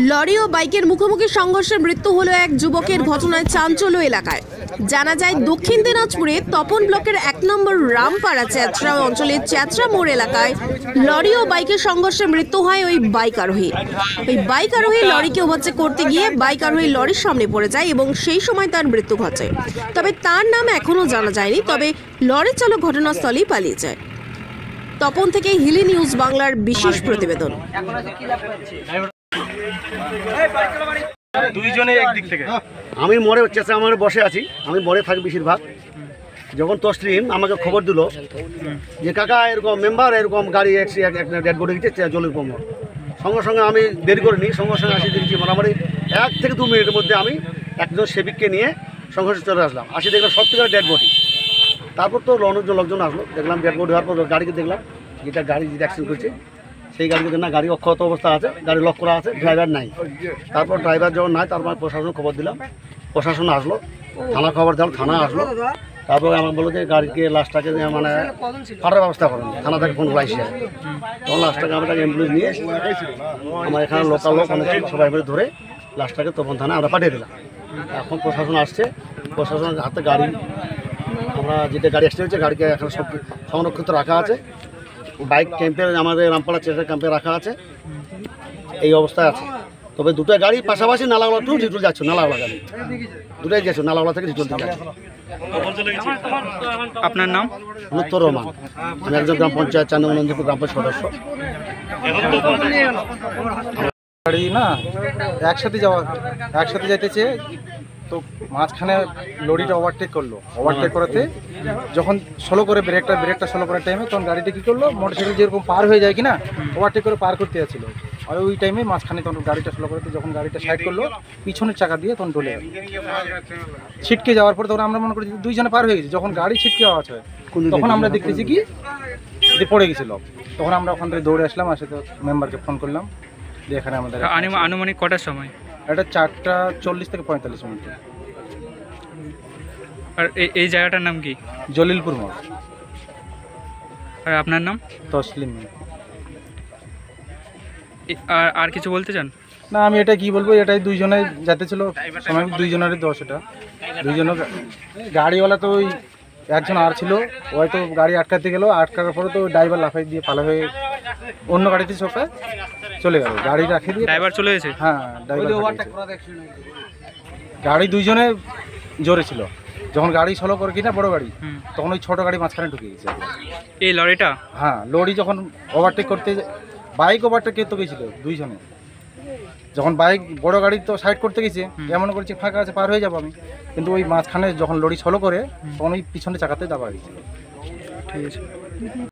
Lorry ও বাইকের মুখোমুখি সংঘর্ষে মৃত্যু হলো এক যুবকের। ঘটনায় চাঞ্চল্য এলাকায়। জানা যায় দক্ষিণ দিনাজপুরে তপন ব্লকের 1 নম্বর রামপাড়া চেচরা অঞ্চলের চেচরা মোড় এলাকায় লরি ও বাইকের সংঘর্ষে মৃত্যু হয় ওই বাইক আরোহী। ওই বাইক আরোহী লরিকে ওভারটেক করতে গিয়ে বাইক আরোহী লরির সামনে পড়ে যায় এবং সেই সময় তার মৃত্যু ঘটে। তবে তার নাম এখনও জানা যায়নি। তবে লরি চালক ঘটনাস্থলেই পালিয়ে যায়। তপন থেকে হিলি নিউজ বাংলার বিশেষ প্রতিবেদন। আমি মোড়ে চেঁচা আমার বসে আছি, আমি মোড়ে থাকি বেশিরভাগ। যখন তসলিম আমাকে খবর দিল যে কাকা এরকম মেম্বার এরকম গাড়ি একটা ডেড বডি গেছে জলের পম্প, সঙ্গে সঙ্গে আমি দেরি করিনি, সঙ্গে সঙ্গে আসি দেখছি মোটামুটি 1 থেকে 2 মিনিটের মধ্যে আমি একজন সেবিককে নিয়ে সংঘর্ষে চলে আসলাম। আসি দেখলাম সত্যিকার ডেড বডি। তারপর তো লোকজন আসলো, দেখলাম ডেড বডি হওয়ার পর গাড়িকে দেখলাম যেটা গাড়ি যেটা অ্যাক্সিডেন্ট করেছে সেই গাড়িতে না গাড়ি অক্ষত অবস্থা আছে, গাড়ি লক করা আছে, ড্রাইভার নাই। তারপর ড্রাইভার যখন নাই তারপর প্রশাসন খবর দিলাম, প্রশাসন আসলো, থানা খবর দিলাম, থানা আসলো। তারপরে আমাকে বললো যে গাড়িকে লাশটাকে মানে ফাটার ব্যবস্থা করেন, থানা থেকে ফোন করে আসছে। তখন লাশটাকে আমরা অ্যাম্বুলেন্স নিয়ে আমার এখানে লোকাল লোক অনেক সবাই মিলে ধরে লাশটাকে তখন থানায় আমরা পাঠিয়ে দিলাম। এখন প্রশাসন আসছে, প্রশাসনের হাতে গাড়ি, আমরা যেটা গাড়ি অ্যাক্সিডেন্ট হয়েছে গাড়িকে এখানে সব সংরক্ষিত রাখা আছে। বাইক ক্যাম্পে আমাদের রামপাড়া চেষ্টা ক্যাম্পে রাখা আছে, এই অবস্থায় আছে। তবে দুটো গাড়ি পাশাপাশি নালাগোলা টু রিটুল যাচ্ছে, নালাগোলা গাড়ি দুটোই যাচ্ছে, নালাগোলা থেকে রিটুল যাচ্ছে। আপনার নাম? লুৎফর রহমান, আমি একজন গ্রাম পঞ্চায়েত 4 নম্বর নন্দীপুর গ্রাম পঞ্চায়েত সদস্য। গাড়ি না একসাথে যাইতেছে, তো মাঝখানে লরিটা ওভারটেক করলো। ওভারটেক করাতে যখন স্লো করে ব্রেকটা স্লো করার টাইমে তখন গাড়িটা কী করলো, মোটরসাইকেল যেরকম পার হয়ে যায় কিনা ওভারটেক করে পার করতে যাচ্ছিলো। আর ওই টাইমে মাঝখানে তখন গাড়িটা স্লো করতে যখন গাড়িটা সাইড করলো পিছনের চাকা দিয়ে তখন ডলে গেল। ছিটকে যাওয়ার পর তখন আমরা মনে করি 2 জনে পার হয়ে গেছি। যখন গাড়ি ছিটকে আওয়াজ হয় তখন আমরা দেখতেছি কি যে পড়ে গেছিলো। তখন আমরা ওখান থেকে দৌড়ে আসলাম, আসে তো মেম্বারকে ফোন করলাম যে এখানে আমাদের আনুমানিক কটার সময়? এটা 4:40 থেকে 45 মিনিট। আর এই জায়গাটার নাম কি? জলিলপুর মোড়। আর আপনার নাম? তসলিম। আর কিছু বলতে চান? না, আমি এটা কি বলবো, এটাই 2 জনে যাতে ছিল, সময় 2 জনেরই দোষ। এটা 2 জন গাড়িওয়ালা তো ওই একজন আর ছিল, হয়তো গাড়ি আটকাতে গেল, আটকানোর পরে তো ড্রাইভার লাফাই দিয়ে পালা হয়ে অন্য গাড়িতে চোখে চলে গেল। গাড়ি রাখে দিয়ে ড্রাইভার চলে গেছে? হ্যাঁ, ড্রাইভার গাড়ি 2 জনে জোরে ছিল। যখন গাড়ি স্লো করে কিনা বড় গাড়ি, তখন ওই ছোট গাড়ি মাঝখানে ঢুকে গেছে এই লরিটা। হ্যাঁ, লরি যখন ওভারটেক করতে, বাইক ওভারটেক করতে গেছিল 2 জনে। যখন বাইক বড় গাড়ি তো সাইড করতে গেছে, এমন করছে ফাঁকা আছে পার হয়ে যাবো আমি, কিন্তু ওই মাঝখানে যখন লরি স্লো করে তখন ওই পিছনে চাকাতে দাবা গেছিল। ঠিক আছে।